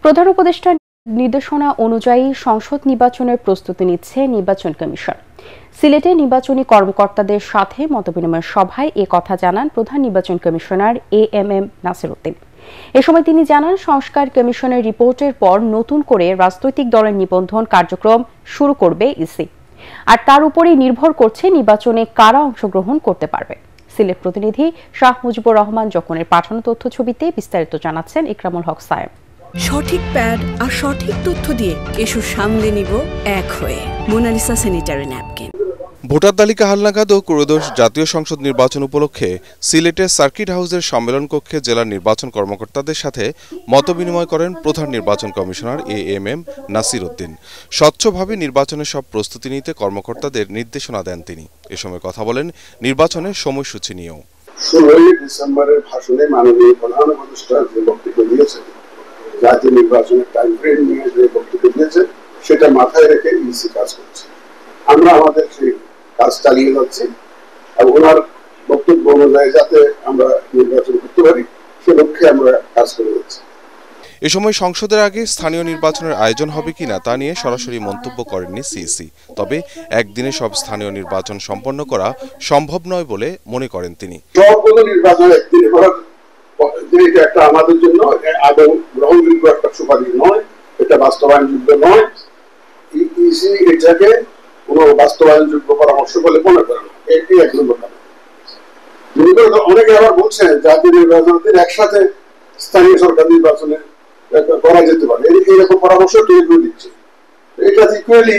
প্রধান উপদেষ্টার নির্দেশনা অনুযায়ী সংসদ নির্বাচনের প্রস্তুতি নিচ্ছে নির্বাচন কমিশন। সিলেটে নির্বাচনী কর্মকর্তাদের সাথে মতবিনিময় সভায় এ কথা জানান প্রধান নির্বাচন কমিশনার এএমএম নাসির উদ্দিন। এ সময় তিনি জানান, সংস্কার কমিশনের রিপোর্টের পর নতুন করে রাজনৈতিক দলের নিবন্ধন কার্যক্রম শুরু করবে ইসি, আর তার উপরেই নির্ভর করছে নির্বাচনে কারা অংশগ্রহণ করতে পারবে। সিলেট প্রতিনিধি শাহ মুজিবুর রহমান জকনের পাঠানো তথ্য ছবিতে বিস্তারিত জানাচ্ছেন ইকরামুল হক সায়েম। সঠিক প্যাড আর সঠিক তথ্য দিয়ে এসব সামলে নিব এক হয়ে। Mona Lisa sanitary napkin. ভোটার তালিকা হালনাগাদ ও ক্রয়োদশ জাতীয় সংসদ নির্বাচন উপলক্ষে সিলেটের সার্কিট হাউসের সম্মেলন কক্ষে জেলার নির্বাচন কর্মকর্তাদের সাথে মতবিনিময় করেন প্রধান নির্বাচন কমিশনার এএমএম নাসির উদ্দিন। স্বচ্ছভাবে নির্বাচনের সব প্রস্তুতি নিতে কর্মকর্তাদের নির্দেশনা দেন তিনি। এ সময় কথা বলেন নির্বাচনের সময়সূচি নিয়েও। 16 ডিসেম্বরের ভাষণে মাননীয় প্রধান উপদেষ্টা যে বক্তব্য দিয়েছেন, জাতীয় নির্বাচনের টাইম ফ্রেম নিয়ে যে বক্তব্য দিয়েছেন, সেটা মাথায় রেখে ইসি কাজ করছে। আমরা আমাদের সেই কাজ চালিয়ে যাচ্ছি এবং ওনার বক্তব্য অনুযায়ী যাতে আমরা নির্বাচন করতে পারি সে লক্ষ্যে আমরা কাজ করে যাচ্ছি। এ সময় সংসদের আগে স্থানীয় নির্বাচনের আয়োজন হবে কিনা তা নিয়ে সরাসরি মন্তব্য করেননি সিইসি। তবে একদিনে সব স্থানীয় নির্বাচন সম্পন্ন করা সম্ভব নয় বলে মনে করেন তিনি। সবগুলো নির্বাচন একদিনে করার এটা একটা আমাদের জন্য আদৌ গ্রহণযোগ্য একটা সুপারিশ নয়, এটা বাস্তবায়নযোগ্য নয়। ইসি এটাকে কোন বাস্তবায়নযোগ্য পরামর্শ বলে মনে করে না। এটি এক নম্বর কারণ। অনেকে আবার বলছেন জাতীয় নির্বাচনের একসাথে স্থানীয় সরকার নির্বাচনে করা যেতে পারে, এরকম পরামর্শ তৈরি দিচ্ছে। এটা equally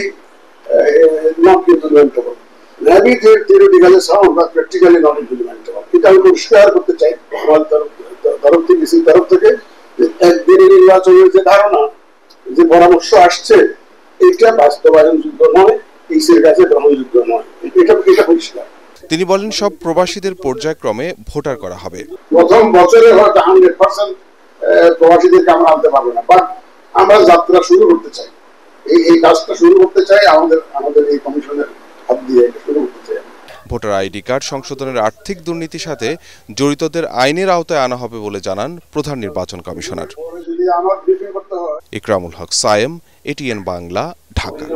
not implementable. ন্যাবি theoretically sound বা প্র্যাকটিক্যালি নট ইমপ্লিমেন্টেবল। এটা আমি পরিষ্কার করতে চাই আমার তরফ থেকে, ইসির তরফ থেকে, যে একদিনের নির্বাচনের যে ধারণা, যে পরামর্শ আসছে, এটা বাস্তবায়নযোগ্য নয়, ইসির কাছে গ্রহণযোগ্য নয়। এটা পরিষ্কার। তিনি বলেন সব প্রবাসীদের পর্যায়ক্রমে ভোটার করা হবে। প্রথম বছরে হয়তো 100% প্রবাসীদেরকে আমরা আনতে পারবো না, বাট আমরা যাত্রা শুরু করতে চাই, এই কাজটা শুরু করতে চাই, আমাদের এই কমিশনের হাত দিয়ে শুরু করতে চাই। ভোটার আইডি কার্ড সংশোধনের আর্থিক দুর্নীতির সাথে জড়িতদের আইনের আওতায় আনা হবে বলে জানান প্রধান নির্বাচন কমিশনার। ইকরামুল হক সায়েম, এটিএন বাংলা, ঢাকা।